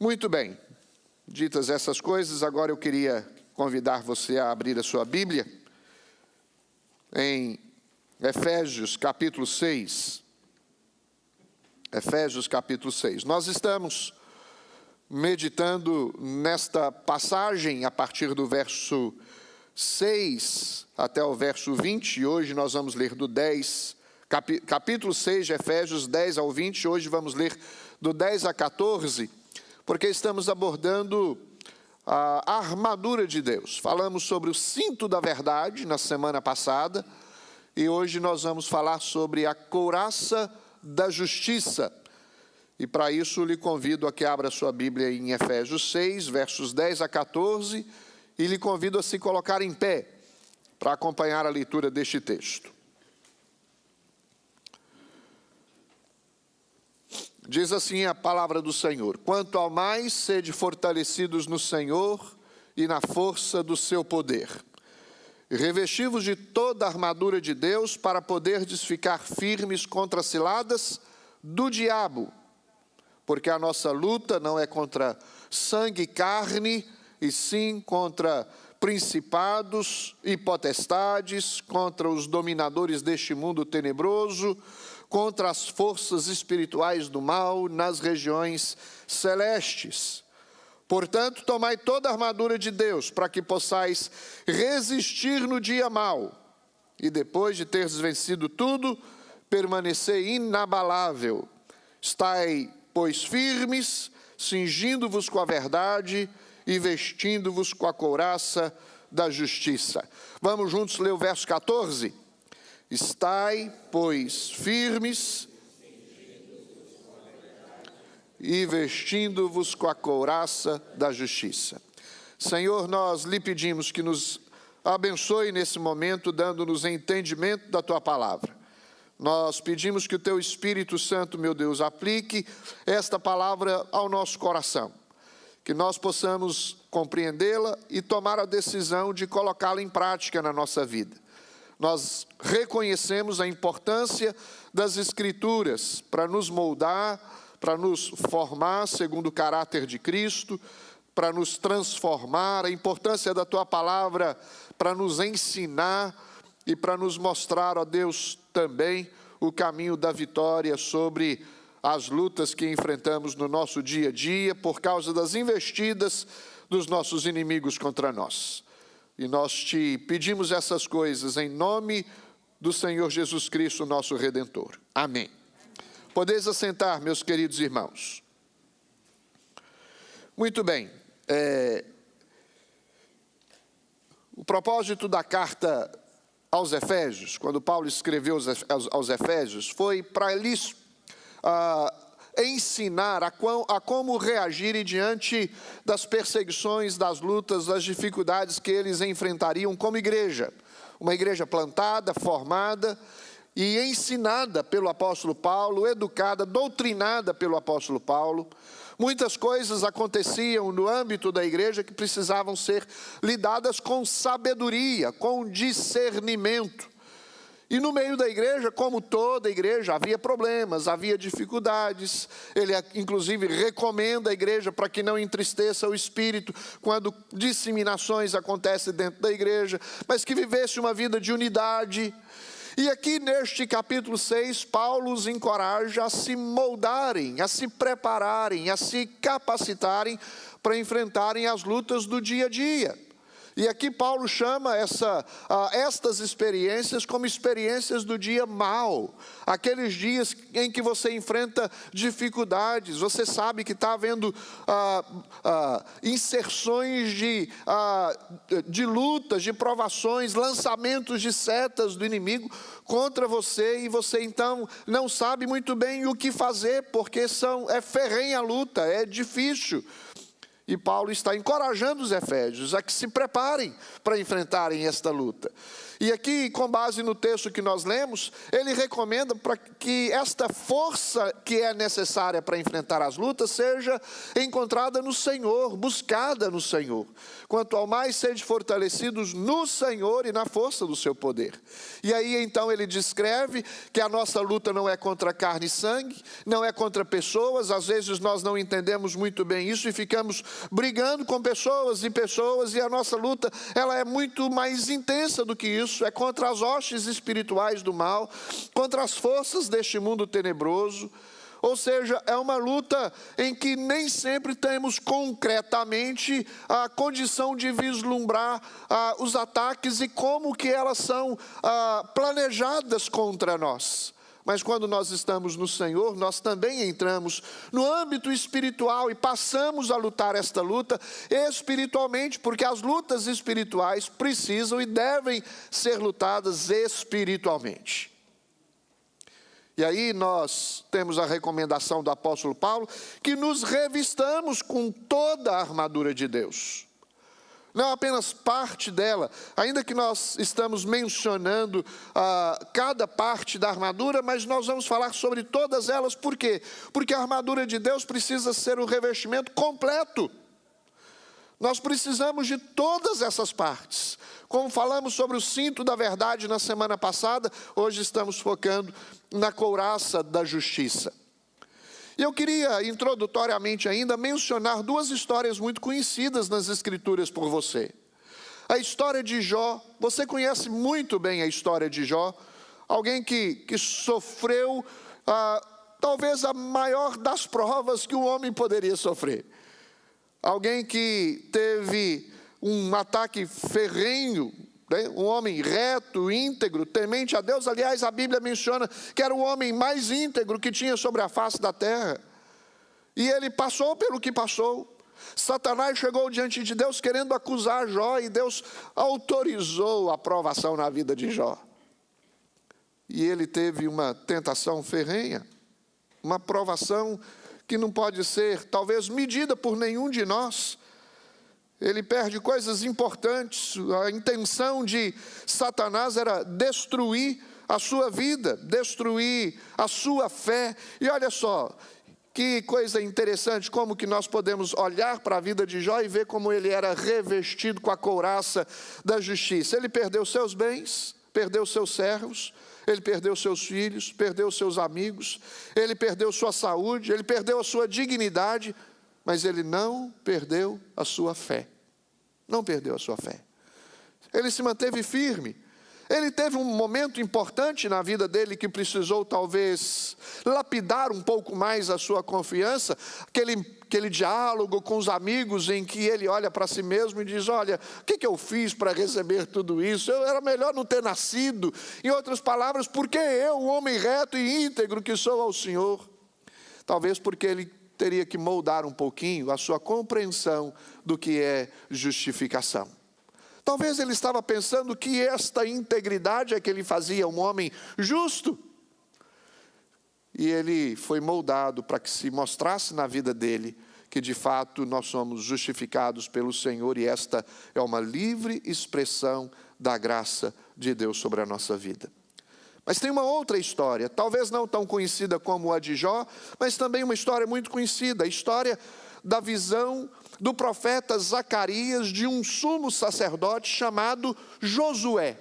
Muito bem, ditas essas coisas, agora eu queria convidar você a abrir a sua Bíblia em Efésios capítulo 6. Efésios capítulo 6. Nós estamos meditando nesta passagem a partir do verso 6 até o verso 20, e hoje nós vamos ler do 10, capítulo 6 de Efésios, 10 ao 20, hoje vamos ler do 10 a 14, porque estamos abordando a armadura de Deus. Falamos sobre o cinto da verdade na semana passada, e hoje nós vamos falar sobre a couraça da justiça. E para isso lhe convido a que abra sua Bíblia em Efésios 6, versos 10 a 14, e lhe convido a se colocar em pé para acompanhar a leitura deste texto. Diz assim a palavra do Senhor: quanto ao mais, sede fortalecidos no Senhor e na força do seu poder. Revesti-vos de toda a armadura de Deus para poderdes ficar firmes contra as ciladas do diabo. Porque a nossa luta não é contra sangue e carne, e sim contra principados e potestades, contra os dominadores deste mundo tenebroso, contra as forças espirituais do mal nas regiões celestes. Portanto, tomai toda a armadura de Deus, para que possais resistir no dia mau, e depois de teres vencido tudo, permanecer inabalável. Estai, pois, firmes, cingindo-vos com a verdade e vestindo-vos com a couraça da justiça. Vamos juntos ler o verso 14? Estai, pois, firmes e vestindo-vos com a couraça da justiça. Senhor, nós lhe pedimos que nos abençoe nesse momento, dando-nos entendimento da Tua palavra. Nós pedimos que o Teu Espírito Santo, meu Deus, aplique esta palavra ao nosso coração, que nós possamos compreendê-la e tomar a decisão de colocá-la em prática na nossa vida. Nós reconhecemos a importância das Escrituras para nos moldar, para nos formar segundo o caráter de Cristo, para nos transformar, a importância da Tua palavra para nos ensinar e para nos mostrar, ó Deus, também o caminho da vitória sobre as lutas que enfrentamos no nosso dia a dia por causa das investidas dos nossos inimigos contra nós. E nós te pedimos essas coisas em nome do Senhor Jesus Cristo, nosso Redentor. Amém. Podeis assentar, meus queridos irmãos. Muito bem. O propósito da carta aos Efésios, quando Paulo escreveu aos Efésios, foi para lhes ensinar a como reagirem diante das perseguições, das lutas, das dificuldades que eles enfrentariam como igreja. Uma igreja plantada, formada e ensinada pelo apóstolo Paulo, educada, doutrinada pelo apóstolo Paulo. Muitas coisas aconteciam no âmbito da igreja que precisavam ser lidadas com sabedoria, com discernimento. E no meio da igreja, como toda igreja, havia problemas, havia dificuldades. Ele, inclusive, recomenda a igreja para que não entristeça o espírito quando disseminações acontecem dentro da igreja, mas que vivesse uma vida de unidade. E aqui neste capítulo 6, Paulo os encoraja a se moldarem, a se prepararem, a se capacitarem para enfrentarem as lutas do dia a dia. E aqui Paulo chama estas experiências como experiências do dia mau. Aqueles dias em que você enfrenta dificuldades, você sabe que está havendo inserções de lutas, de provações, lançamentos de setas do inimigo contra você, e você então não sabe muito bem o que fazer, porque é ferrenha a luta, é difícil. E Paulo está encorajando os efésios a que se preparem para enfrentarem esta luta. E aqui, com base no texto que nós lemos, ele recomenda para que esta força que é necessária para enfrentar as lutas seja encontrada no Senhor, buscada no Senhor. Quanto ao mais, sede fortalecidos no Senhor e na força do seu poder. E aí, então, ele descreve que a nossa luta não é contra carne e sangue, não é contra pessoas. Às vezes nós não entendemos muito bem isso e ficamos brigando com pessoas, e a nossa luta, ela é muito mais intensa do que isso. É contra as hostes espirituais do mal, contra as forças deste mundo tenebroso. Ou seja, é uma luta em que nem sempre temos concretamente a condição de vislumbrar os ataques e como que elas são planejadas contra nós. Mas quando nós estamos no Senhor, nós também entramos no âmbito espiritual e passamos a lutar esta luta espiritualmente, porque as lutas espirituais precisam e devem ser lutadas espiritualmente. E aí nós temos a recomendação do apóstolo Paulo, que nos revistamos com toda a armadura de Deus. Não apenas parte dela, ainda que nós estamos mencionando cada parte da armadura, mas nós vamos falar sobre todas elas. Por quê? Porque a armadura de Deus precisa ser o revestimento completo. Nós precisamos de todas essas partes. Como falamos sobre o cinto da verdade na semana passada, hoje estamos focando na couraça da justiça. E eu queria, introdutoriamente ainda, mencionar duas histórias muito conhecidas nas Escrituras por você. A história de Jó, você conhece muito bem a história de Jó, alguém que sofreu talvez a maior das provas que um homem poderia sofrer. Alguém que teve um ataque ferrenho, né? Um homem reto, íntegro, temente a Deus. Aliás, a Bíblia menciona que era o homem mais íntegro que tinha sobre a face da terra. E ele passou pelo que passou. Satanás chegou diante de Deus querendo acusar Jó, e Deus autorizou a provação na vida de Jó. E ele teve uma tentação ferrenha, uma provação que não pode ser, talvez, medida por nenhum de nós. Ele perde coisas importantes. A intenção de Satanás era destruir a sua vida, destruir a sua fé. E olha só, que coisa interessante, como que nós podemos olhar para a vida de Jó e ver como ele era revestido com a couraça da justiça. Ele perdeu seus bens, perdeu seus servos, ele perdeu seus filhos, perdeu seus amigos, ele perdeu sua saúde, ele perdeu a sua dignidade, mas ele não perdeu a sua fé. Não perdeu a sua fé. Ele se manteve firme. Ele teve um momento importante na vida dele que precisou talvez lapidar um pouco mais a sua confiança, aquele diálogo com os amigos em que ele olha para si mesmo e diz: olha, o que eu fiz para receber tudo isso? Era melhor não ter nascido. Em outras palavras, por que eu, um homem reto e íntegro que sou ao Senhor? Talvez porque ele teria que moldar um pouquinho a sua compreensão do que é justificação. Talvez ele estava pensando que esta integridade é que ele fazia um homem justo. E ele foi moldado para que se mostrasse na vida dele que de fato nós somos justificados pelo Senhor, e esta é uma livre expressão da graça de Deus sobre a nossa vida. Mas tem uma outra história, talvez não tão conhecida como a de Jó, mas também uma história muito conhecida, a história da visão do profeta Zacarias de um sumo sacerdote chamado Josué.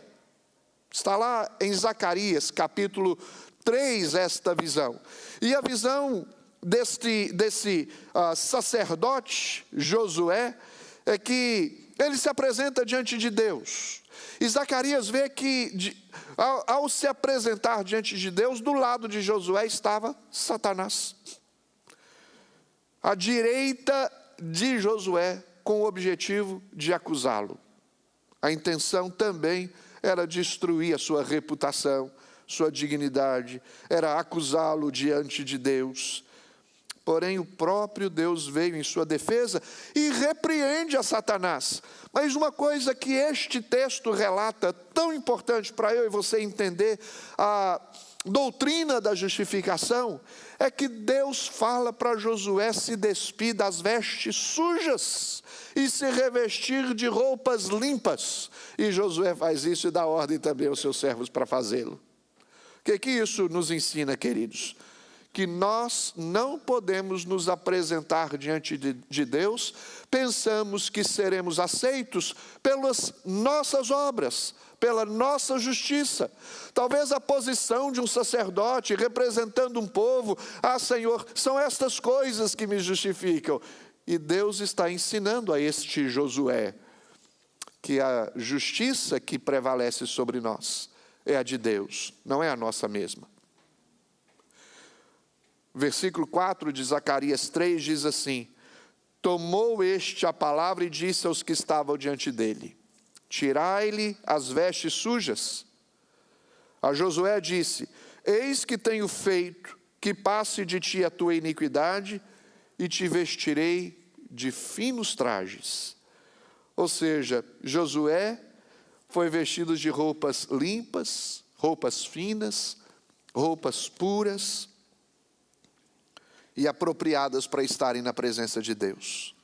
Está lá em Zacarias, capítulo 3, esta visão. E a visão desse sacerdote, Josué, é que ele se apresenta diante de Deus. E Zacarias vê que, ao se apresentar diante de Deus, do lado de Josué estava Satanás. À direita de Josué, com o objetivo de acusá-lo. A intenção também era destruir a sua reputação, sua dignidade, era acusá-lo diante de Deus. Porém, o próprio Deus veio em sua defesa e repreende a Satanás. Mas uma coisa que este texto relata, tão importante para eu e você entender doutrina da justificação é que Deus fala para Josué se despir das vestes sujas e se revestir de roupas limpas. E Josué faz isso e dá ordem também aos seus servos para fazê-lo. O que isso nos ensina, queridos? Que nós não podemos nos apresentar diante de Deus, pensamos que seremos aceitos pelas nossas obras, pela nossa justiça. Talvez a posição de um sacerdote representando um povo, Senhor, são estas coisas que me justificam. E Deus está ensinando a este Josué que a justiça que prevalece sobre nós é a de Deus, não é a nossa mesma. Versículo 4 de Zacarias 3 diz assim: tomou este a palavra e disse aos que estavam diante dele: tirai-lhe as vestes sujas. A Josué disse: eis que tenho feito que passe de ti a tua iniquidade e te vestirei de finos trajes. Ou seja, Josué foi vestido de roupas limpas, roupas finas, roupas puras e apropriadas para estarem na presença de Deus.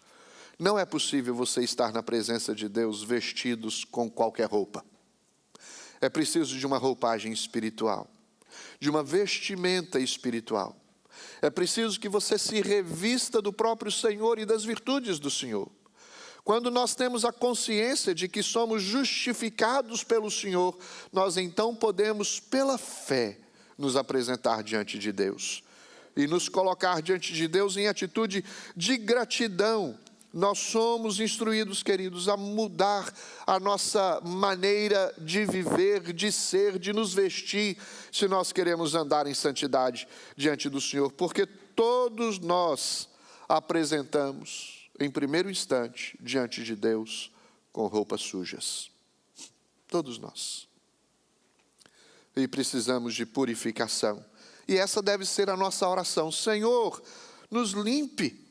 Não é possível você estar na presença de Deus vestidos com qualquer roupa. É preciso de uma roupagem espiritual, de uma vestimenta espiritual. É preciso que você se revista do próprio Senhor e das virtudes do Senhor. Quando nós temos a consciência de que somos justificados pelo Senhor, nós então podemos, pela fé, nos apresentar diante de Deus e nos colocar diante de Deus em atitude de gratidão. Nós somos instruídos, queridos, a mudar a nossa maneira de viver, de ser, de nos vestir, se nós queremos andar em santidade diante do Senhor, porque todos nós apresentamos, em primeiro instante, diante de Deus, com roupas sujas. Todos nós. E precisamos de purificação. E essa deve ser a nossa oração: Senhor, nos limpe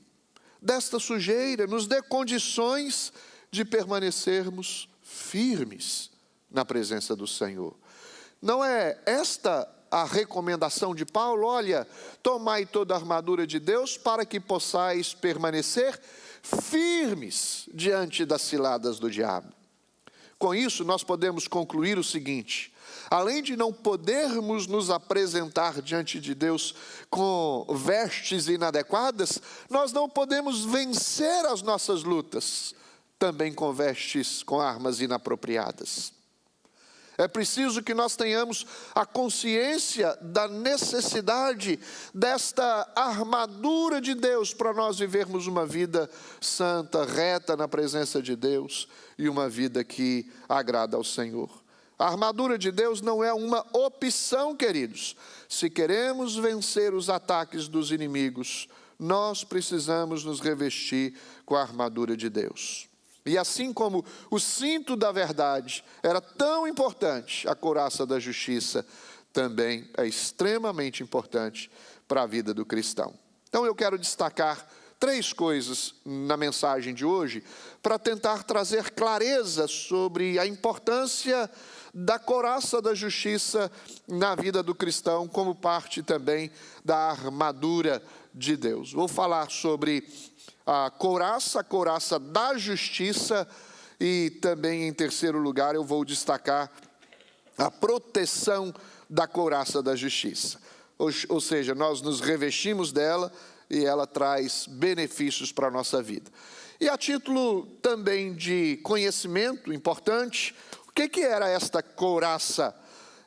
desta sujeira, nos dê condições de permanecermos firmes na presença do Senhor. Não é esta a recomendação de Paulo? Olha, tomai toda a armadura de Deus para que possais permanecer firmes diante das ciladas do diabo. Com isso, nós podemos concluir o seguinte: além de não podermos nos apresentar diante de Deus com vestes inadequadas, nós não podemos vencer as nossas lutas também com vestes, com armas inapropriadas. É preciso que nós tenhamos a consciência da necessidade desta armadura de Deus para nós vivermos uma vida santa, reta na presença de Deus e uma vida que agrada ao Senhor. A armadura de Deus não é uma opção, queridos. Se queremos vencer os ataques dos inimigos, nós precisamos nos revestir com a armadura de Deus. E assim como o cinto da verdade era tão importante, a couraça da justiça também é extremamente importante para a vida do cristão. Então eu quero destacar 3 coisas na mensagem de hoje, para tentar trazer clareza sobre a importância da couraça da justiça na vida do cristão, como parte também da armadura de Deus. Vou falar sobre a couraça da justiça, e também, em terceiro lugar, eu vou destacar a proteção da couraça da justiça. Ou seja, nós nos revestimos dela e ela traz benefícios para a nossa vida. E a título também de conhecimento importante, o que era esta couraça?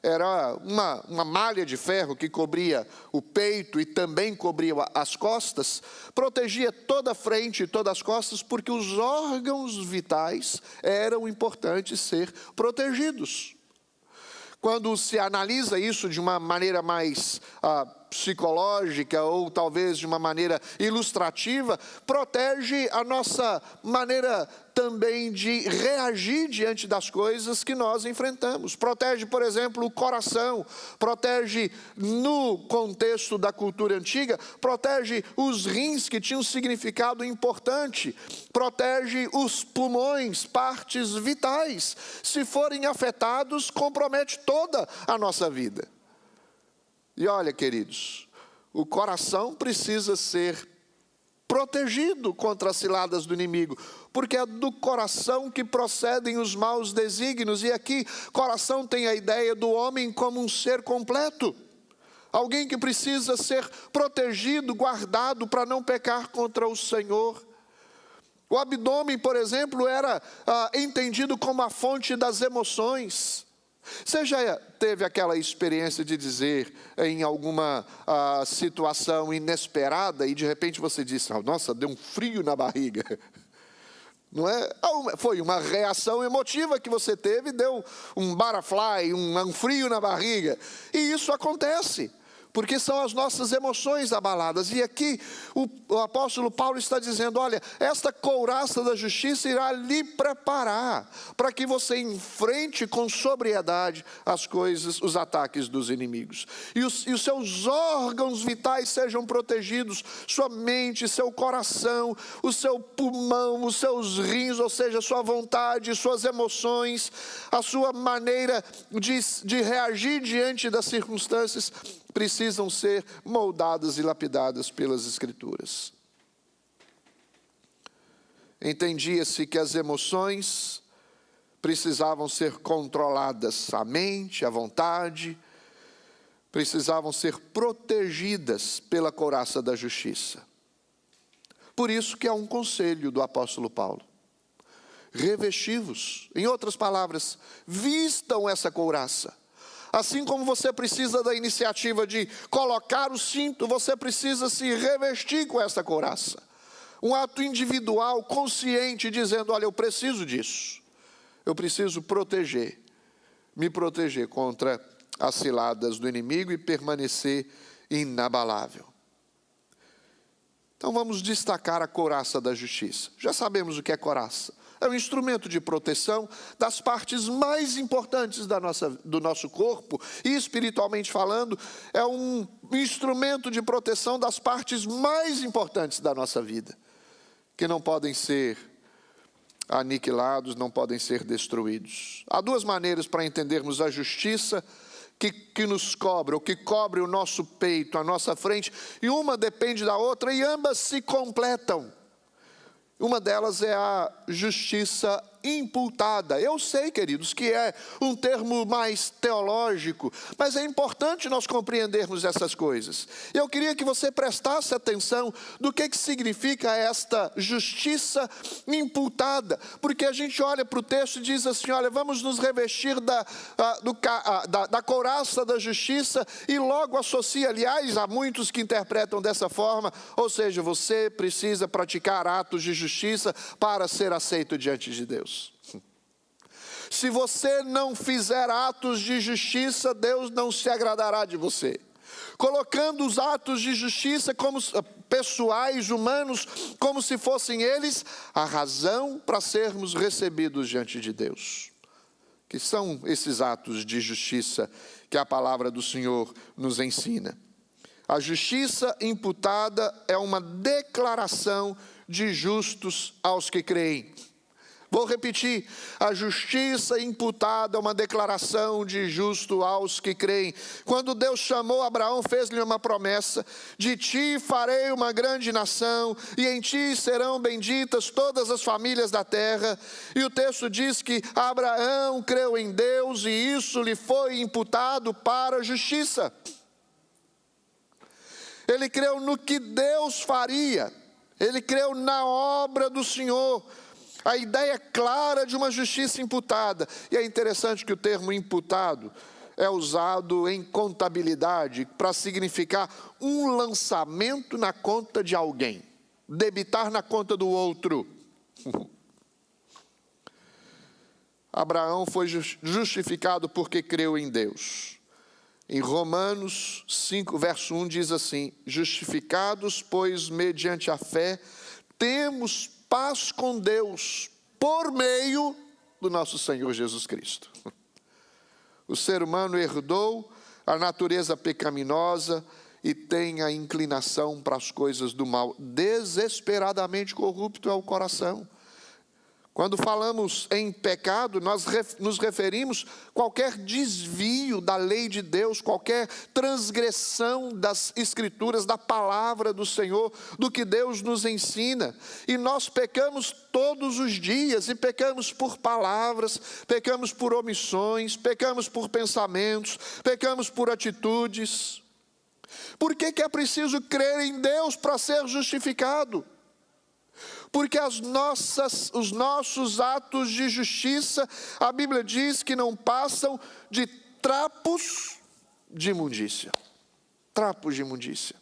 Era uma malha de ferro que cobria o peito e também cobria as costas, protegia toda a frente e todas as costas, porque os órgãos vitais eram importantes ser protegidos. Quando se analisa isso de uma maneira mais psicológica ou talvez de uma maneira ilustrativa, protege a nossa maneira também de reagir diante das coisas que nós enfrentamos. Protege, por exemplo, o coração, protege no contexto da cultura antiga, protege os rins, que tinham um significado importante, protege os pulmões, partes vitais. Se forem afetados, compromete toda a nossa vida. E olha, queridos, o coração precisa ser protegido contra as ciladas do inimigo, porque é do coração que procedem os maus desígnios. E aqui, coração tem a ideia do homem como um ser completo, alguém que precisa ser protegido, guardado para não pecar contra o Senhor. O abdômen, por exemplo, era entendido como a fonte das emoções. Você já teve aquela experiência de dizer em alguma situação inesperada e de repente você disse, nossa, deu um frio na barriga? Não é? Foi uma reação emotiva que você teve, deu um butterfly, um frio na barriga. E isso acontece, porque são as nossas emoções abaladas. E aqui o apóstolo Paulo está dizendo, olha, esta couraça da justiça irá lhe preparar para que você enfrente com sobriedade as coisas, os ataques dos inimigos. E os seus órgãos vitais sejam protegidos, sua mente, seu coração, o seu pulmão, os seus rins, ou seja, sua vontade, suas emoções, a sua maneira de reagir diante das circunstâncias, precisam ser moldadas e lapidadas pelas Escrituras. Entendia-se que as emoções precisavam ser controladas, a mente, a vontade, precisavam ser protegidas pela couraça da justiça. Por isso que há um conselho do apóstolo Paulo. Revesti-vos, em outras palavras, vistam essa couraça. Assim como você precisa da iniciativa de colocar o cinto, você precisa se revestir com essa couraça. Um ato individual, consciente, dizendo, olha, eu preciso disso. Eu preciso me proteger contra as ciladas do inimigo e permanecer inabalável. Então vamos destacar a couraça da justiça. Já sabemos o que é couraça. É um instrumento de proteção das partes mais importantes do nosso corpo, e espiritualmente falando, é um instrumento de proteção das partes mais importantes da nossa vida, que não podem ser aniquilados, não podem ser destruídos. Há duas maneiras para entendermos a justiça que nos cobre, ou que cobre o nosso peito, a nossa frente, e uma depende da outra, e ambas se completam. Uma delas é a justiça imputada. Eu sei, queridos, que é um termo mais teológico, mas é importante nós compreendermos essas coisas. Eu queria que você prestasse atenção do que significa esta justiça imputada, porque a gente olha para o texto e diz assim, olha, vamos nos revestir da couraça da justiça, e logo associa, aliás, há muitos que interpretam dessa forma, ou seja, você precisa praticar atos de justiça para ser aceito diante de Deus. Se você não fizer atos de justiça, Deus não se agradará de você. Colocando os atos de justiça como pessoais, humanos, como se fossem eles a razão para sermos recebidos diante de Deus. Que são esses atos de justiça que a palavra do Senhor nos ensina? A justiça imputada é uma declaração de justos aos que creem. Vou repetir, a justiça imputada é uma declaração de justo aos que creem. Quando Deus chamou Abraão, fez-lhe uma promessa, de ti farei uma grande nação, e em ti serão benditas todas as famílias da terra. E o texto diz que Abraão creu em Deus, e isso lhe foi imputado para a justiça. Ele creu no que Deus faria, ele creu na obra do Senhor. A ideia clara de uma justiça imputada. E é interessante que o termo imputado é usado em contabilidade para significar um lançamento na conta de alguém, debitar na conta do outro. Abraão foi justificado porque creu em Deus. Em Romanos 5, verso 1 diz assim, justificados, pois, mediante a fé, temos paz com Deus, por meio do nosso Senhor Jesus Cristo. O ser humano herdou a natureza pecaminosa e tem a inclinação para as coisas do mal. Desesperadamente corrupto é o coração. Quando falamos em pecado, nós nos referimos a qualquer desvio da lei de Deus, qualquer transgressão das Escrituras, da palavra do Senhor, do que Deus nos ensina. E nós pecamos todos os dias, e pecamos por palavras, pecamos por omissões, pecamos por pensamentos, pecamos por atitudes. Por que é preciso crer em Deus para ser justificado? Porque os nossos atos de justiça, a Bíblia diz que não passam de trapos de imundícia. Trapos de imundícia.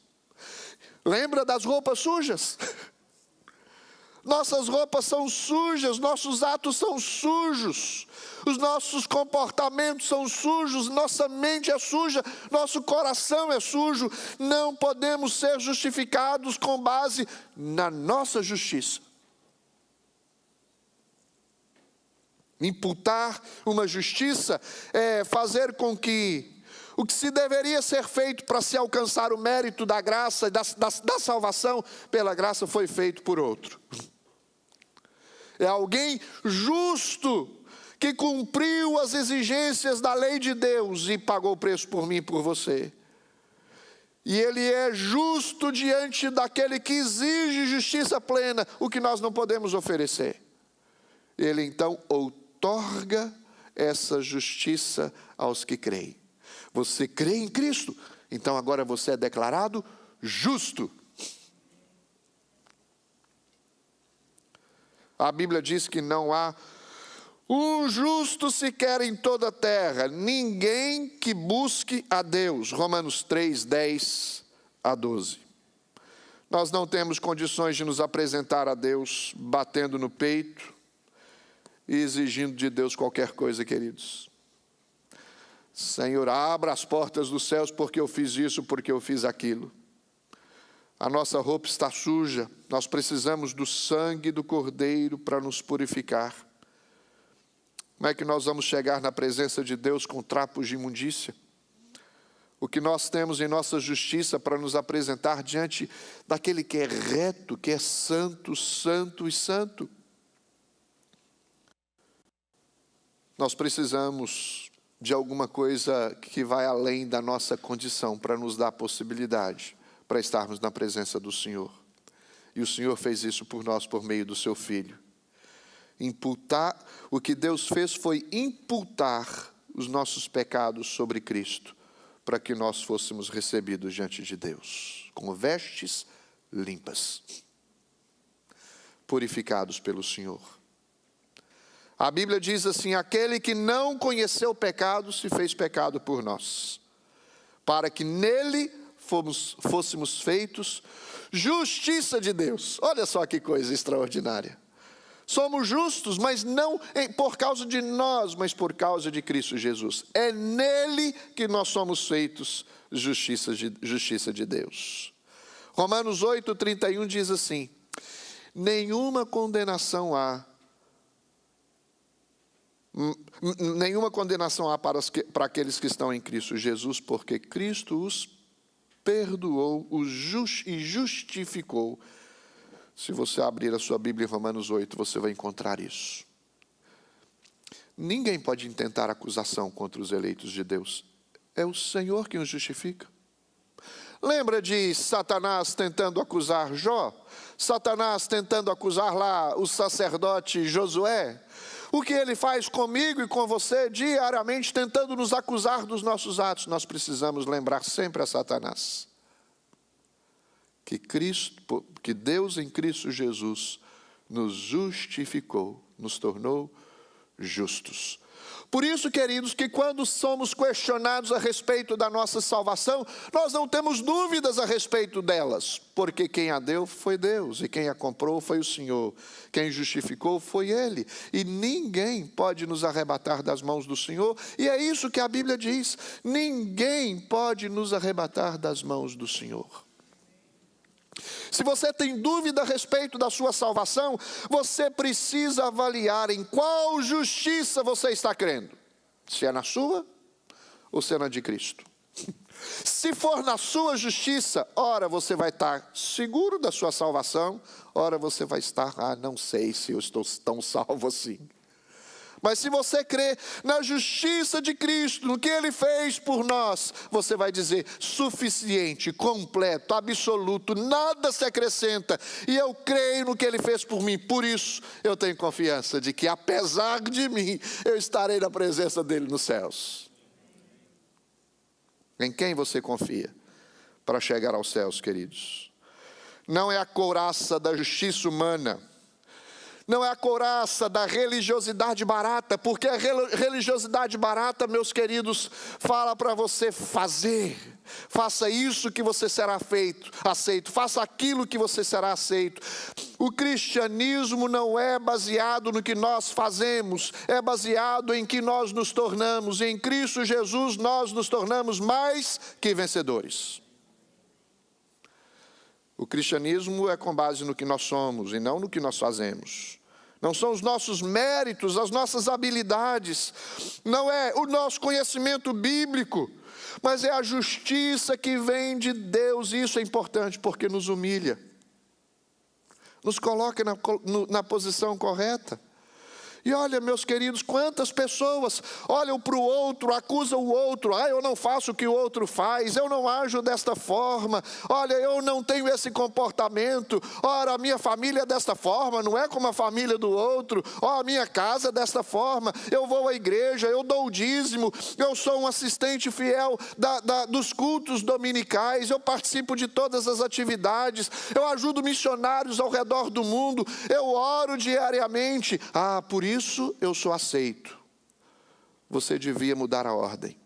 Lembra das roupas sujas? Nossas roupas são sujas, nossos atos são sujos, os nossos comportamentos são sujos, nossa mente é suja, nosso coração é sujo. Não podemos ser justificados com base na nossa justiça. Imputar uma justiça é fazer com que o que se deveria ser feito para se alcançar o mérito da graça, da salvação pela graça, foi feito por outro. É alguém justo, que cumpriu as exigências da lei de Deus e pagou o preço por mim e por você. E ele é justo diante daquele que exige justiça plena, o que nós não podemos oferecer. Ele então outorga essa justiça aos que creem. Você crê em Cristo, então agora você é declarado justo. A Bíblia diz que não há um justo sequer em toda a terra, ninguém que busque a Deus. Romanos 3, 10 a 12. Nós não temos condições de nos apresentar a Deus batendo no peito e exigindo de Deus qualquer coisa, queridos. Senhor, abra as portas dos céus porque eu fiz isso, porque eu fiz aquilo. A nossa roupa está suja, nós precisamos do sangue do Cordeiro para nos purificar. Como é que nós vamos chegar na presença de Deus com trapos de imundícia? O que nós temos em nossa justiça para nos apresentar diante daquele que é reto, que é santo, santo e santo? Nós precisamos de alguma coisa que vai além da nossa condição para nos dar a possibilidade para estarmos na presença do Senhor. E o Senhor fez isso por nós por meio do seu Filho. O que Deus fez foi imputar os nossos pecados sobre Cristo, para que nós fôssemos recebidos diante de Deus, com vestes limpas, purificados pelo Senhor. A Bíblia diz assim: aquele que não conheceu o pecado se fez pecado por nós, para que nele fôssemos feitos justiça de Deus. Olha só que coisa extraordinária. Somos justos, mas não por causa de nós, mas por causa de Cristo Jesus. É nele que nós somos feitos justiça de Deus. Romanos 8, 31 diz assim: nenhuma condenação há para aqueles que estão em Cristo Jesus, porque Cristo os perdoou e justificou. Se você abrir a sua Bíblia em Romanos 8, você vai encontrar isso. Ninguém pode intentar acusação contra os eleitos de Deus. É o Senhor quem os justifica. Lembra de Satanás tentando acusar Jó? Satanás tentando acusar lá o sacerdote Josué? O que ele faz comigo e com você diariamente, tentando nos acusar dos nossos atos. Nós precisamos lembrar sempre a Satanás que Deus em Cristo Jesus nos justificou, nos tornou justos. Por isso, queridos, que quando somos questionados a respeito da nossa salvação, nós não temos dúvidas a respeito delas, porque quem a deu foi Deus, e quem a comprou foi o Senhor, quem justificou foi Ele, e ninguém pode nos arrebatar das mãos do Senhor, e é isso que a Bíblia diz: ninguém pode nos arrebatar das mãos do Senhor. Se você tem dúvida a respeito da sua salvação, você precisa avaliar em qual justiça você está crendo. Se é na sua ou se é na de Cristo. Se for na sua justiça, ora você vai estar seguro da sua salvação, ora você vai estar, não sei se eu estou tão salvo assim. Mas se você crê na justiça de Cristo, no que Ele fez por nós, você vai dizer, suficiente, completo, absoluto, nada se acrescenta. E eu creio no que Ele fez por mim. Por isso, eu tenho confiança de que, apesar de mim, eu estarei na presença dEle nos céus. Em quem você confia para chegar aos céus, queridos? Não é a couraça da justiça humana, não é a couraça da religiosidade barata, porque a religiosidade barata, meus queridos, fala para você fazer. Faça isso que você será aceito. Faça aquilo que você será aceito. O cristianismo não é baseado no que nós fazemos, é baseado em que nós nos tornamos. Em Cristo Jesus nós nos tornamos mais que vencedores. O cristianismo é com base no que nós somos e não no que nós fazemos. Não são os nossos méritos, as nossas habilidades, não é o nosso conhecimento bíblico, mas é a justiça que vem de Deus. E isso é importante porque nos humilha, nos coloca na posição correta. E olha, meus queridos, quantas pessoas olham para o outro, acusam o outro. Eu não faço o que o outro faz, eu não ajo desta forma. Olha, eu não tenho esse comportamento. Ora, a minha família é desta forma, não é como a família do outro. A minha casa é desta forma. Eu vou à igreja, eu dou o dízimo. Eu sou um assistente fiel dos cultos dominicais. Eu participo de todas as atividades. Eu ajudo missionários ao redor do mundo. Eu oro diariamente. Por isso eu sou aceito. Você devia mudar a ordem.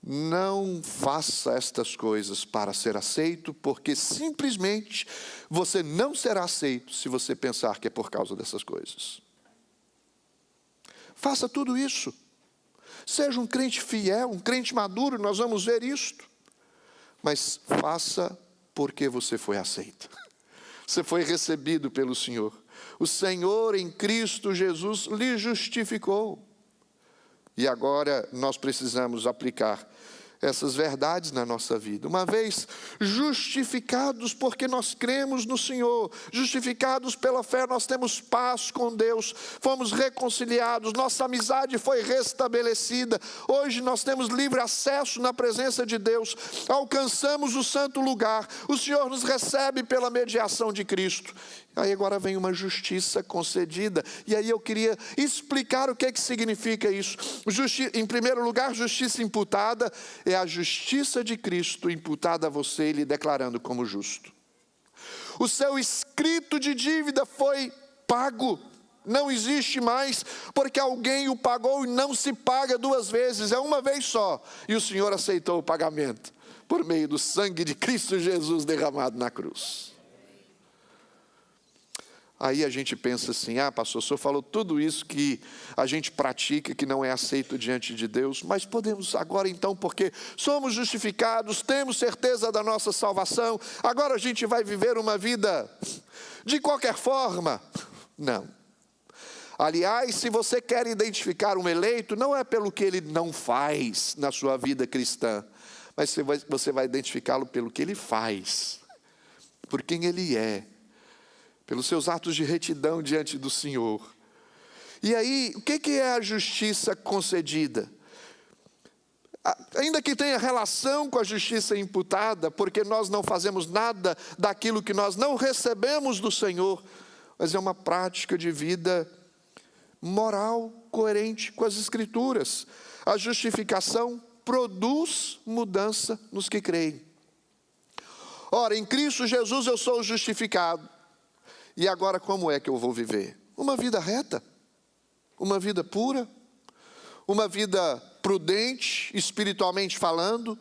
Não faça estas coisas para ser aceito, porque simplesmente você não será aceito se você pensar que é por causa dessas coisas. Faça tudo isso. Seja um crente fiel, um crente maduro, nós vamos ver isto. Mas faça porque você foi aceito. Você foi recebido pelo Senhor. O Senhor em Cristo Jesus lhe justificou. E agora nós precisamos aplicar essas verdades na nossa vida. Uma vez justificados porque nós cremos no Senhor, justificados pela fé, nós temos paz com Deus, fomos reconciliados, nossa amizade foi restabelecida. Hoje nós temos livre acesso na presença de Deus, alcançamos o santo lugar, o Senhor nos recebe pela mediação de Cristo. Aí agora vem uma justiça concedida. E aí eu queria explicar o que significa isso. Em primeiro lugar, justiça imputada é a justiça de Cristo imputada a você, lhe declarando como justo. O seu escrito de dívida foi pago. Não existe mais, porque alguém o pagou e não se paga duas vezes, é uma vez só. E o Senhor aceitou o pagamento por meio do sangue de Cristo Jesus derramado na cruz. Aí a gente pensa assim, pastor, o senhor falou tudo isso que a gente pratica, que não é aceito diante de Deus, mas podemos agora então, porque somos justificados, temos certeza da nossa salvação, agora a gente vai viver uma vida de qualquer forma? Não. Aliás, se você quer identificar um eleito, não é pelo que ele não faz na sua vida cristã, mas você vai identificá-lo pelo que ele faz, por quem ele é, pelos seus atos de retidão diante do Senhor. E aí, o que é a justiça concedida? Ainda que tenha relação com a justiça imputada, porque nós não fazemos nada daquilo que nós não recebemos do Senhor, mas é uma prática de vida moral, coerente com as Escrituras. A justificação produz mudança nos que creem. Ora, em Cristo Jesus eu sou justificado. E agora como é que eu vou viver? Uma vida reta, uma vida pura, uma vida prudente, espiritualmente falando,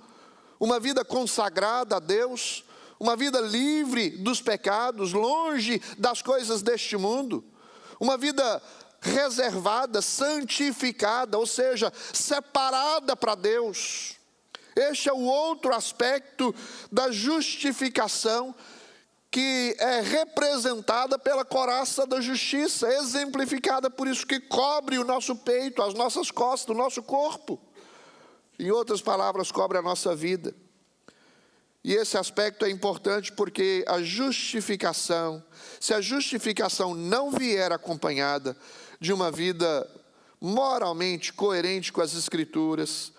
uma vida consagrada a Deus, uma vida livre dos pecados, longe das coisas deste mundo, uma vida reservada, santificada, ou seja, separada para Deus. Este é o outro aspecto da justificação, que é representada pela couraça da justiça, exemplificada por isso que cobre o nosso peito, as nossas costas, o nosso corpo. Em outras palavras, cobre a nossa vida. E esse aspecto é importante porque a justificação, se a justificação não vier acompanhada de uma vida moralmente coerente com as Escrituras,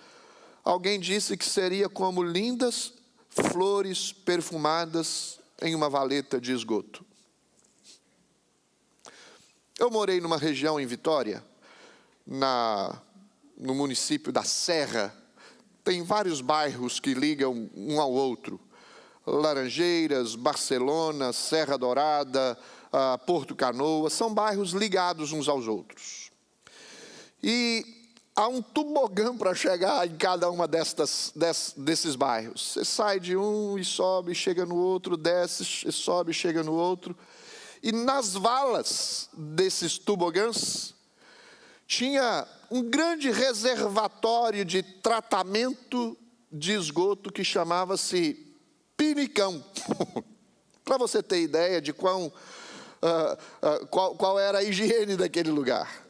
alguém disse que seria como lindas flores perfumadas em uma valeta de esgoto. Eu morei numa região em Vitória, no município da Serra. Tem vários bairros que ligam um ao outro. Laranjeiras, Barcelona, Serra Dourada, Porto Canoa, são bairros ligados uns aos outros. E há um tobogã para chegar em cada uma desses bairros. Você sai de um e sobe, chega no outro, desce, sobe, chega no outro. E nas valas desses tobogãs, tinha um grande reservatório de tratamento de esgoto que chamava-se Pinicão. Para você ter ideia de qual era a higiene daquele lugar.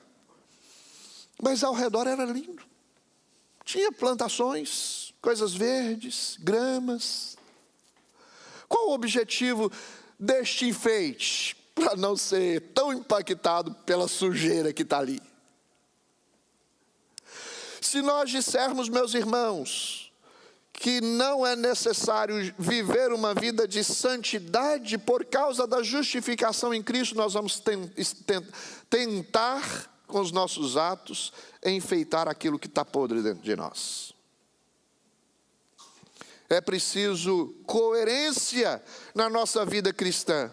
Mas ao redor era lindo. Tinha plantações, coisas verdes, gramas. Qual o objetivo deste enfeite? Para não ser tão impactado pela sujeira que está ali. Se nós dissermos, meus irmãos, que não é necessário viver uma vida de santidade por causa da justificação em Cristo, nós vamos tentar, com os nossos atos, enfeitar aquilo que está podre dentro de nós. É preciso coerência na nossa vida cristã.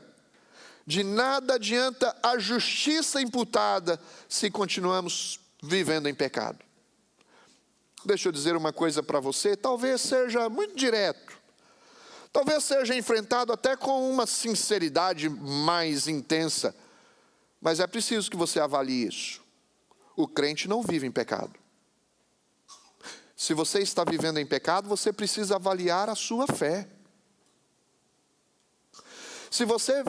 De nada adianta a justiça imputada se continuamos vivendo em pecado. Deixa eu dizer uma coisa para você, talvez seja muito direto, talvez seja enfrentado até com uma sinceridade mais intensa, mas é preciso que você avalie isso. O crente não vive em pecado. Se você está vivendo em pecado, você precisa avaliar a sua fé. Se você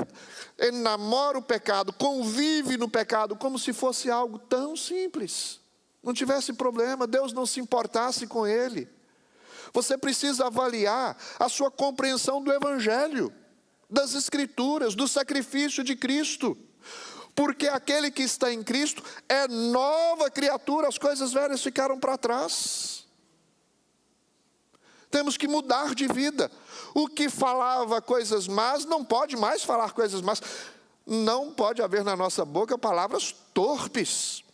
namora o pecado, convive no pecado como se fosse algo tão simples, não tivesse problema, Deus não se importasse com ele. Você precisa avaliar a sua compreensão do Evangelho, das Escrituras, do sacrifício de Cristo. Porque aquele que está em Cristo é nova criatura, as coisas velhas ficaram para trás. Temos que mudar de vida. O que falava coisas más não pode mais falar coisas más. Não pode haver na nossa boca palavras torpes.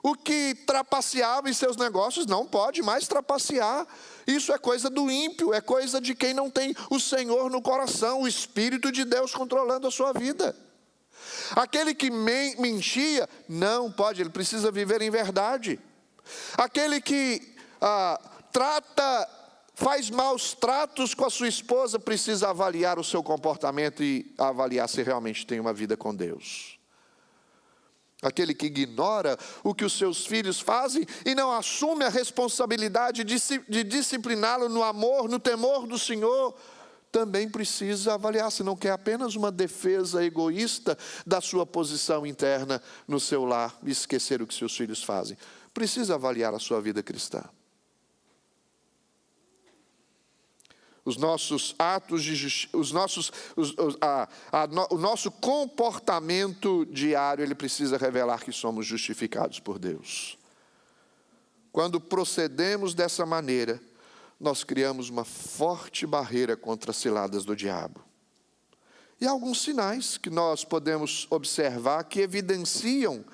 O que trapaceava em seus negócios não pode mais trapacear. Isso é coisa do ímpio, é coisa de quem não tem o Senhor no coração, o Espírito de Deus controlando a sua vida. Aquele que mentia, não pode, ele precisa viver em verdade. Aquele que faz maus tratos com a sua esposa, precisa avaliar o seu comportamento e avaliar se realmente tem uma vida com Deus. Aquele que ignora o que os seus filhos fazem e não assume a responsabilidade de discipliná-lo no amor, no temor do Senhor, também precisa avaliar se não quer apenas uma defesa egoísta da sua posição interna no seu lar e esquecer o que seus filhos fazem. Precisa avaliar a sua vida cristã. Os nossos atos de justiça, o nosso comportamento diário, ele precisa revelar que somos justificados por Deus. Quando procedemos dessa maneira, nós criamos uma forte barreira contra as ciladas do diabo. E há alguns sinais que nós podemos observar que evidenciam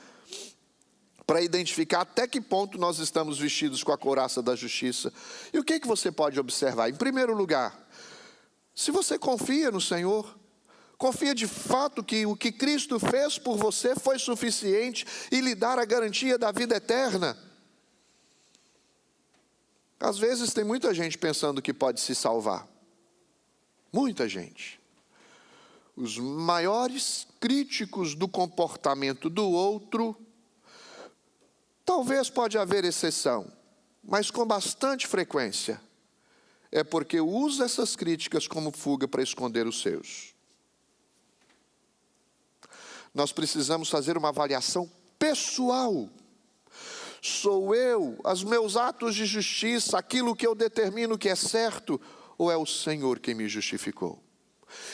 para identificar até que ponto nós estamos vestidos com a couraça da justiça. E o que você pode observar? Em primeiro lugar, se você confia no Senhor, confia de fato que o que Cristo fez por você foi suficiente e lhe dar a garantia da vida eterna. Às vezes tem muita gente pensando que pode se salvar. Muita gente. Os maiores críticos do comportamento do outro, talvez pode haver exceção, mas com bastante frequência, é porque usa essas críticas como fuga para esconder os seus. Nós precisamos fazer uma avaliação pessoal Sou eu, os meus atos de justiça, aquilo que eu determino que é certo, ou é o Senhor quem me justificou?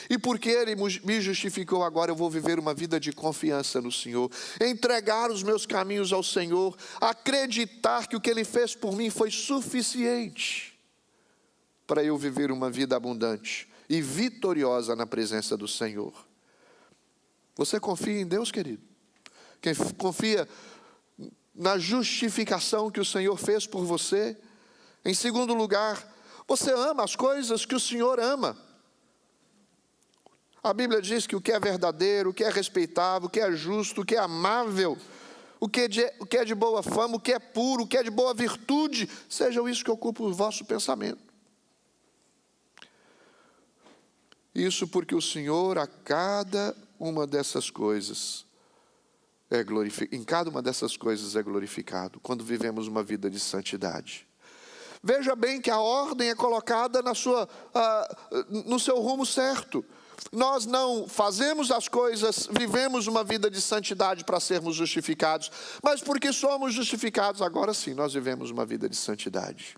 E porque Ele me justificou, agora eu vou viver uma vida de confiança no Senhor, entregar os meus caminhos ao Senhor, acreditar que o que Ele fez por mim foi suficiente para eu viver uma vida abundante e vitoriosa na presença do Senhor. Você confia em Deus, querido? Quem confia na justificação que o Senhor fez por você? Em segundo lugar, você ama as coisas que o Senhor ama. A Bíblia diz que o que é verdadeiro, o que é respeitável, o que é justo, o que é amável, o que é de boa fama, o que é puro, o que é de boa virtude, sejam isso que ocupa o vosso pensamento. Isso porque o Senhor, a cada uma dessas coisas, em cada uma dessas coisas é glorificado, quando vivemos uma vida de santidade. Veja bem que a ordem é colocada no seu rumo certo. Nós não fazemos as coisas, vivemos uma vida de santidade para sermos justificados, mas porque somos justificados, agora sim, nós vivemos uma vida de santidade.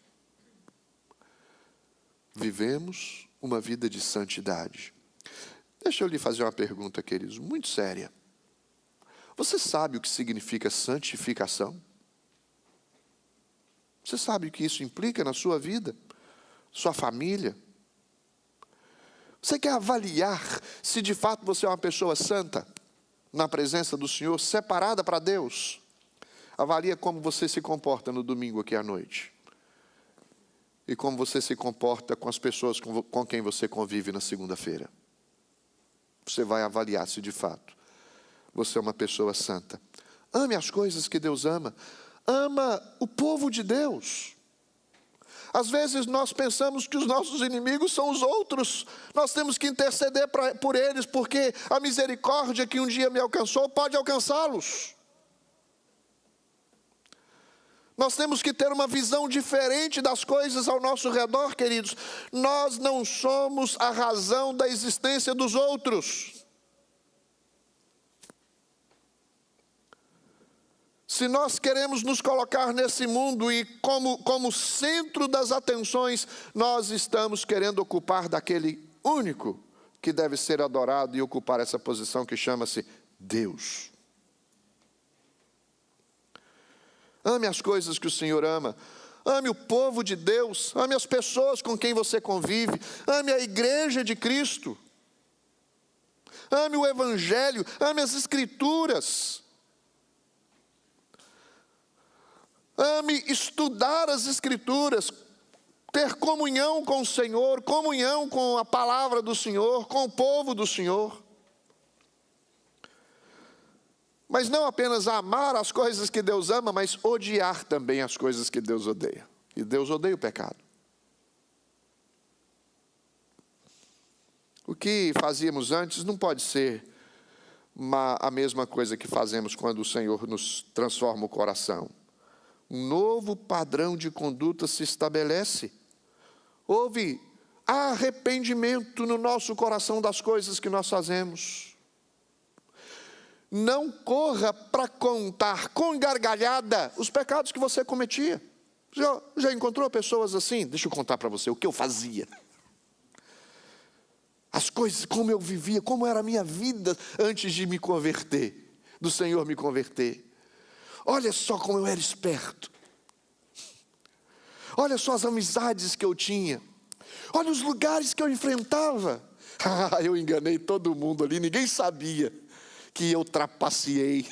Vivemos uma vida de santidade. Deixa eu lhe fazer uma pergunta, queridos, muito séria. Você sabe o que significa santificação? Você sabe o que isso implica na sua vida, sua família? Você quer avaliar se de fato você é uma pessoa santa, na presença do Senhor, separada para Deus? Avalia como você se comporta no domingo aqui à noite. E como você se comporta com as pessoas com quem você convive na segunda-feira. Você vai avaliar se de fato você é uma pessoa santa. Ame as coisas que Deus ama. Ama o povo de Deus. Às vezes nós pensamos que os nossos inimigos são os outros. Nós temos que interceder por eles, porque a misericórdia que um dia me alcançou pode alcançá-los. Nós temos que ter uma visão diferente das coisas ao nosso redor, queridos. Nós não somos a razão da existência dos outros. Se nós queremos nos colocar nesse mundo e como centro das atenções, nós estamos querendo ocupar daquele único que deve ser adorado e ocupar essa posição que chama-se Deus. Ame as coisas que o Senhor ama. Ame o povo de Deus. Ame as pessoas com quem você convive. Ame a igreja de Cristo. Ame o Evangelho. Ame as Escrituras. Ame estudar as Escrituras. Ter comunhão com o Senhor. Comunhão com a palavra do Senhor. Com o povo do Senhor. Mas não apenas amar as coisas que Deus ama, mas odiar também as coisas que Deus odeia. E Deus odeia o pecado. O que fazíamos antes não pode ser a mesma coisa que fazemos quando o Senhor nos transforma o coração. Um novo padrão de conduta se estabelece. Houve arrependimento no nosso coração das coisas que nós fazemos. Não corra para contar com gargalhada os pecados que você cometia. Já encontrou pessoas assim? Deixa eu contar para você o que eu fazia. As coisas, como eu vivia, como era a minha vida antes de me converter, do Senhor me converter. Olha só como eu era esperto. Olha só as amizades que eu tinha. Olha os lugares que eu enfrentava. Eu enganei todo mundo ali, ninguém sabia que eu trapaceei.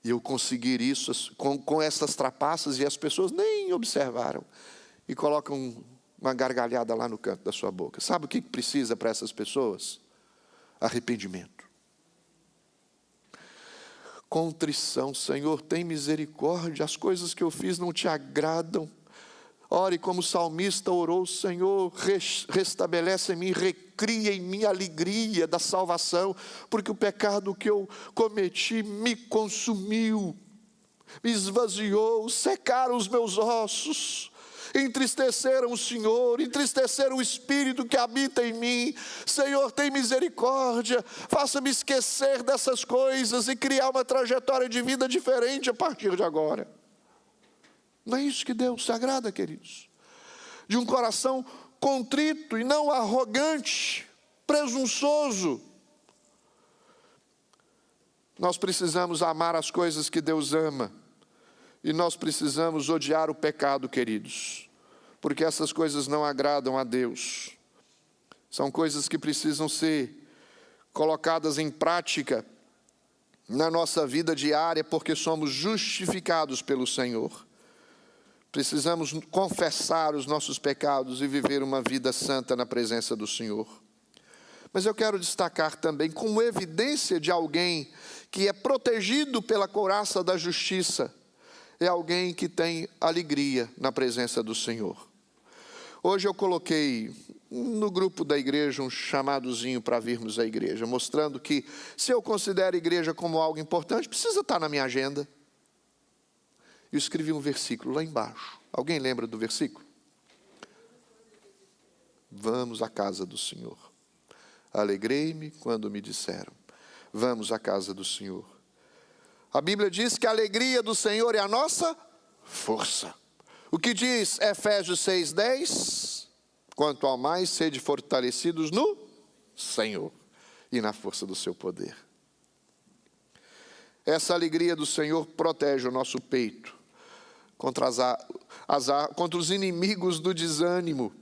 E eu consegui isso com essas trapaças e as pessoas nem observaram. E colocam uma gargalhada lá no canto da sua boca. Sabe o que precisa para essas pessoas? Arrependimento. Contrição. Senhor, tem misericórdia. As coisas que eu fiz não te agradam. Ore como o salmista orou, Senhor, restabelece em mim, recria em mim a alegria da salvação, porque o pecado que eu cometi me consumiu, me esvaziou, secaram os meus ossos. entristeceram o Senhor, entristeceram o Espírito que habita em mim. Senhor, tem misericórdia, faça-me esquecer dessas coisas e criar uma trajetória de vida diferente a partir de agora. Não é isso que Deus se agrada, queridos? De um coração contrito e não arrogante, presunçoso. Nós precisamos amar as coisas que Deus ama. E nós precisamos odiar o pecado, queridos. Porque essas coisas não agradam a Deus. São coisas que precisam ser colocadas em prática na nossa vida diária, porque somos justificados pelo Senhor. Precisamos confessar os nossos pecados e viver uma vida santa na presença do Senhor. Mas eu quero destacar também, como evidência de alguém que é protegido pela couraça da justiça, é alguém que tem alegria na presença do Senhor. Hoje eu coloquei no grupo da igreja um chamadozinho para virmos à igreja, mostrando que se eu considero a igreja como algo importante, precisa estar na minha agenda. Eu escrevi um versículo lá embaixo. Alguém lembra do versículo? Vamos à casa do Senhor. Alegrei-me quando me disseram, vamos à casa do Senhor. A Bíblia diz que a alegria do Senhor é a nossa força. O que diz Efésios 6:10? Quanto ao mais, sede fortalecidos no Senhor e na força do seu poder. Essa alegria do Senhor protege o nosso peito contra os inimigos do desânimo.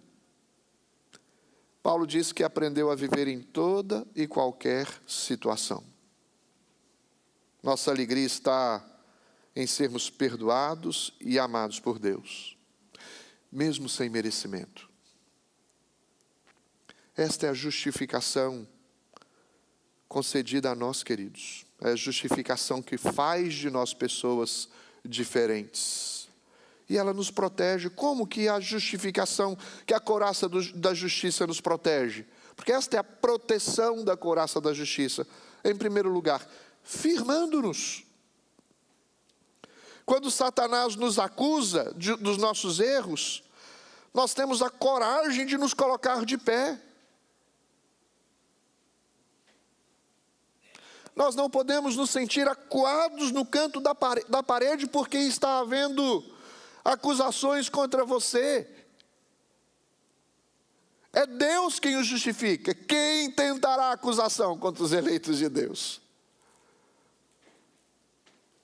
Paulo diz que aprendeu a viver em toda e qualquer situação. Nossa alegria está em sermos perdoados e amados por Deus, mesmo sem merecimento. Esta é a justificação concedida a nós, queridos. É a justificação que faz de nós pessoas diferentes. E ela nos protege. Como que a justificação, que a couraça da justiça nos protege? Porque esta é a proteção da couraça da justiça. Em primeiro lugar, firmando-nos. Quando Satanás nos acusa dos nossos erros, nós temos a coragem de nos colocar de pé. Nós não podemos nos sentir acuados no canto da parede porque está havendo acusações contra você. É Deus quem o justifica. Quem tentará acusação contra os eleitos de Deus?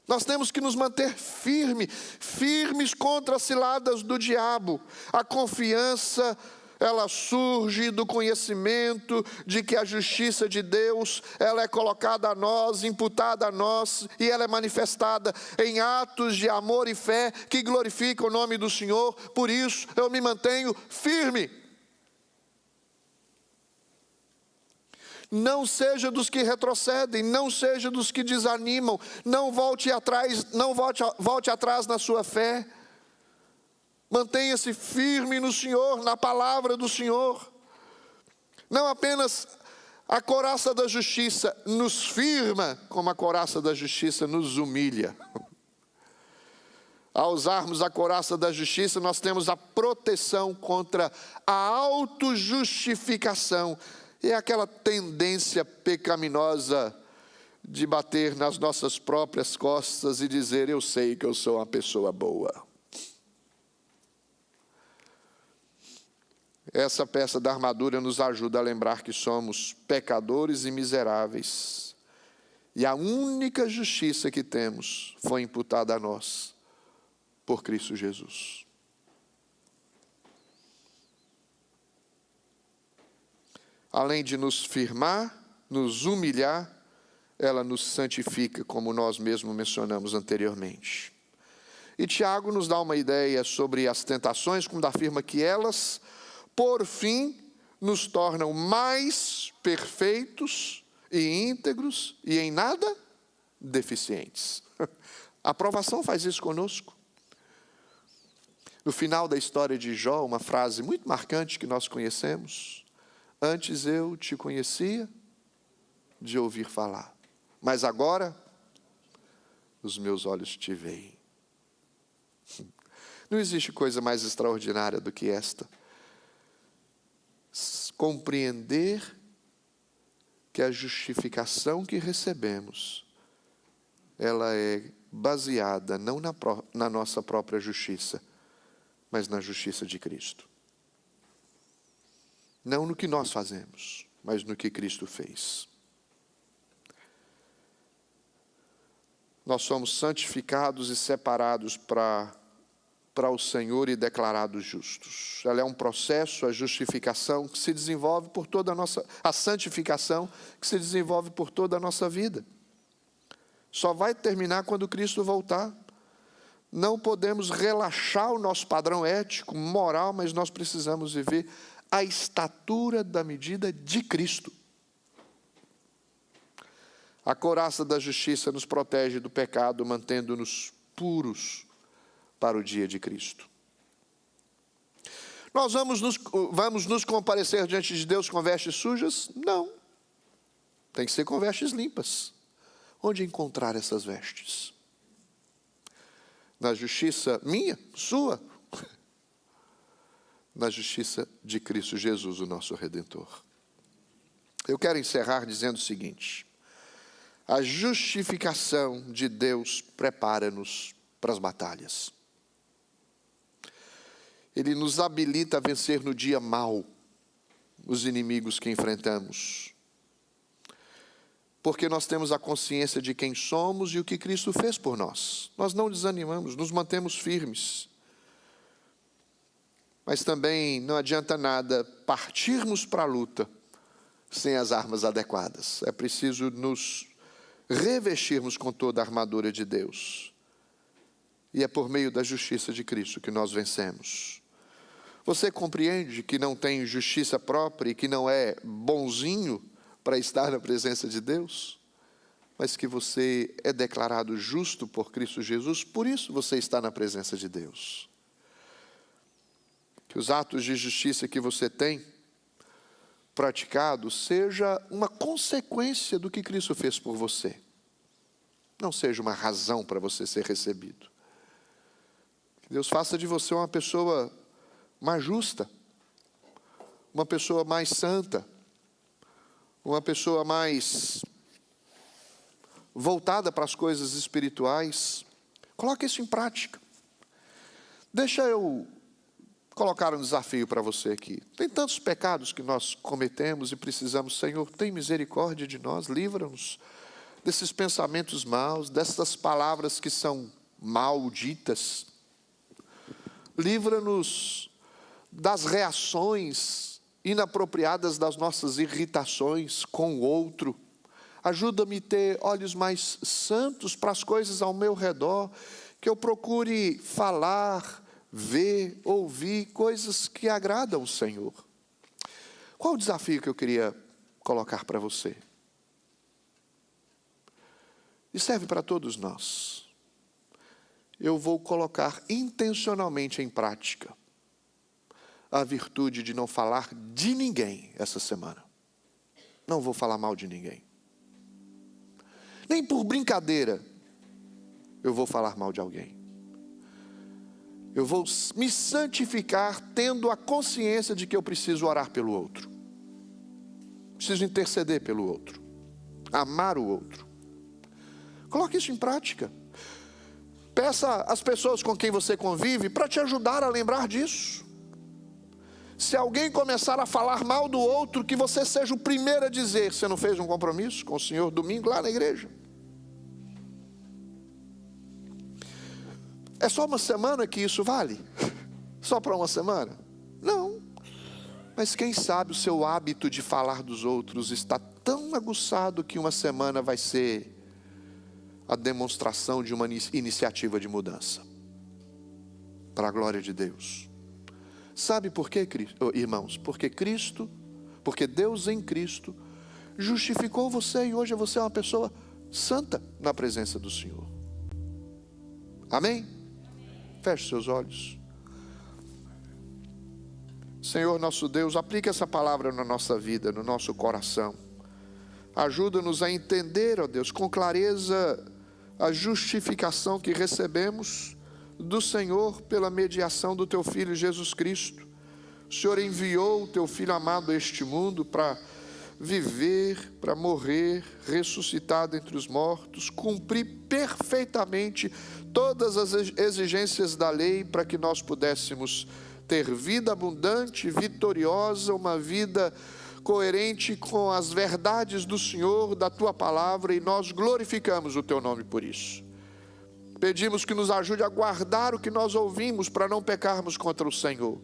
Nós temos que nos manter firmes contra as ciladas do diabo. A confiança, ela surge do conhecimento de que a justiça de Deus, ela é colocada a nós, imputada a nós, e ela é manifestada em atos de amor e fé que glorificam o nome do Senhor. Por isso eu me mantenho firme. Não seja dos que retrocedem, não seja dos que desanimam, não volte atrás na sua fé. Mantenha-se firme no Senhor, na palavra do Senhor. Não apenas a couraça da justiça nos firma, como a couraça da justiça nos humilha. Ao usarmos a couraça da justiça, nós temos a proteção contra a autojustificação. É aquela tendência pecaminosa de bater nas nossas próprias costas e dizer, eu sei que eu sou uma pessoa boa. Essa peça da armadura nos ajuda a lembrar que somos pecadores e miseráveis. E a única justiça que temos foi imputada a nós por Cristo Jesus. Além de nos firmar, nos humilhar, ela nos santifica, como nós mesmos mencionamos anteriormente. E Tiago nos dá uma ideia sobre as tentações, quando afirma que elas, por fim, nos tornam mais perfeitos e íntegros e em nada deficientes. A aprovação faz isso conosco. No final da história de Jó, uma frase muito marcante que nós conhecemos: antes eu te conhecia de ouvir falar, mas agora os meus olhos te veem. Não existe coisa mais extraordinária do que esta. Compreender que a justificação que recebemos, ela é baseada não na nossa própria justiça, mas na justiça de Cristo. Não no que nós fazemos, mas no que Cristo fez. Nós somos santificados e separados para o Senhor e declarados justos. Ela é um processo, a justificação, que se desenvolve por toda a santificação, que se desenvolve por toda a nossa vida. Só vai terminar quando Cristo voltar. Não podemos relaxar o nosso padrão ético, moral, mas nós precisamos viver a estatura da medida de Cristo. A couraça da justiça nos protege do pecado, mantendo-nos puros para o dia de Cristo. Nós vamos nos comparecer diante de Deus com vestes sujas? Não. Tem que ser com vestes limpas. Onde encontrar essas vestes? Na justiça minha? Sua? Na justiça de Cristo Jesus, o nosso Redentor. Eu quero encerrar dizendo o seguinte: a justificação de Deus prepara-nos para as batalhas. Ele nos habilita a vencer no dia mau os inimigos que enfrentamos. Porque nós temos a consciência de quem somos e o que Cristo fez por nós. Nós não desanimamos, nos mantemos firmes. Mas também não adianta nada partirmos para a luta sem as armas adequadas. É preciso nos revestirmos com toda a armadura de Deus. E é por meio da justiça de Cristo que nós vencemos. Você compreende que não tem justiça própria e que não é bonzinho para estar na presença de Deus? Mas que você é declarado justo por Cristo Jesus, por isso você está na presença de Deus. Que os atos de justiça que você tem praticado seja uma consequência do que Cristo fez por você. Não seja uma razão para você ser recebido. Que Deus faça de você uma pessoa mais justa, uma pessoa mais santa, uma pessoa mais voltada para as coisas espirituais. Coloque isso em prática. Deixa eu colocar um desafio para você aqui. Tem tantos pecados que nós cometemos e precisamos, Senhor, tem misericórdia de nós, livra-nos desses pensamentos maus, dessas palavras que são malditas. Livra-nos das reações inapropriadas das nossas irritações com o outro. Ajuda-me a ter olhos mais santos para as coisas ao meu redor, que eu procure falar, ver, ouvir coisas que agradam o Senhor. Qual o desafio que eu queria colocar para você? E serve para todos nós. Eu vou colocar intencionalmente em prática a virtude de não falar de ninguém essa semana. Não vou falar mal de ninguém. Nem por brincadeira eu vou falar mal de alguém. Eu vou me santificar tendo a consciência de que eu preciso orar pelo outro. Preciso interceder pelo outro. Amar o outro. Coloque isso em prática. Peça às pessoas com quem você convive para te ajudar a lembrar disso. Se alguém começar a falar mal do outro, que você seja o primeiro a dizer: você não fez um compromisso com o Senhor domingo lá na igreja? É só uma semana que isso vale? Só para uma semana? Não. Mas quem sabe o seu hábito de falar dos outros está tão aguçado que uma semana vai ser a demonstração de uma iniciativa de mudança. Para a glória de Deus. Sabe por quê, irmãos? Porque Deus em Cristo justificou você e hoje você é uma pessoa santa na presença do Senhor. Amém? Feche seus olhos. Senhor nosso Deus, aplica essa palavra na nossa vida, no nosso coração. Ajuda-nos a entender, ó Deus, com clareza a justificação que recebemos do Senhor pela mediação do teu Filho Jesus Cristo. O Senhor enviou o teu Filho amado a este mundo para viver, para morrer, ressuscitar dentre os mortos, cumprir perfeitamente todas as exigências da lei para que nós pudéssemos ter vida abundante, vitoriosa, uma vida coerente com as verdades do Senhor, da tua palavra, e nós glorificamos o teu nome por isso. Pedimos que nos ajude a guardar o que nós ouvimos para não pecarmos contra o Senhor.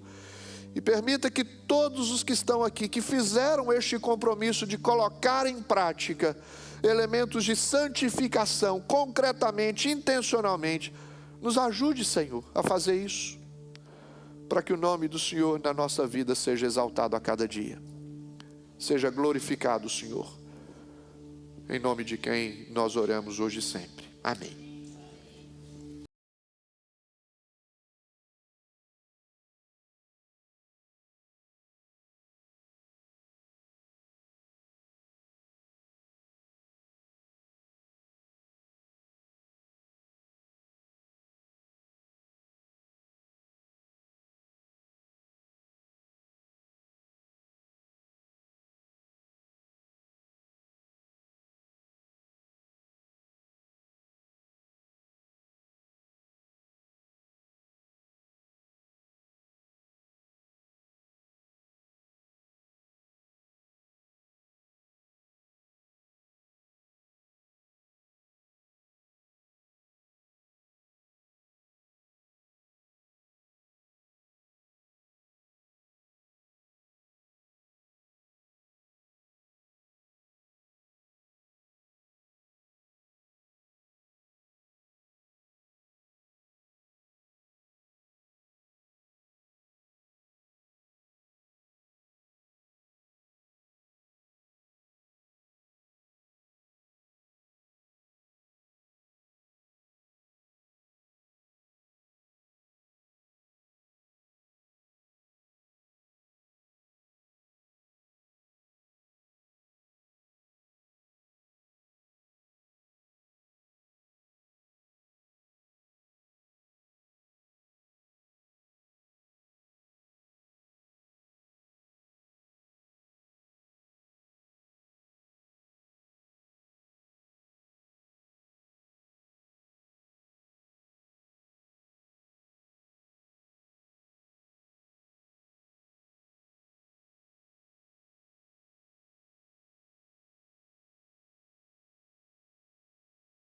E permita que todos os que estão aqui, que fizeram este compromisso de colocar em prática elementos de santificação, concretamente, intencionalmente, nos ajude, Senhor, a fazer isso, para que o nome do Senhor na nossa vida seja exaltado a cada dia. Seja glorificado o Senhor, em nome de quem nós oramos hoje e sempre. Amém.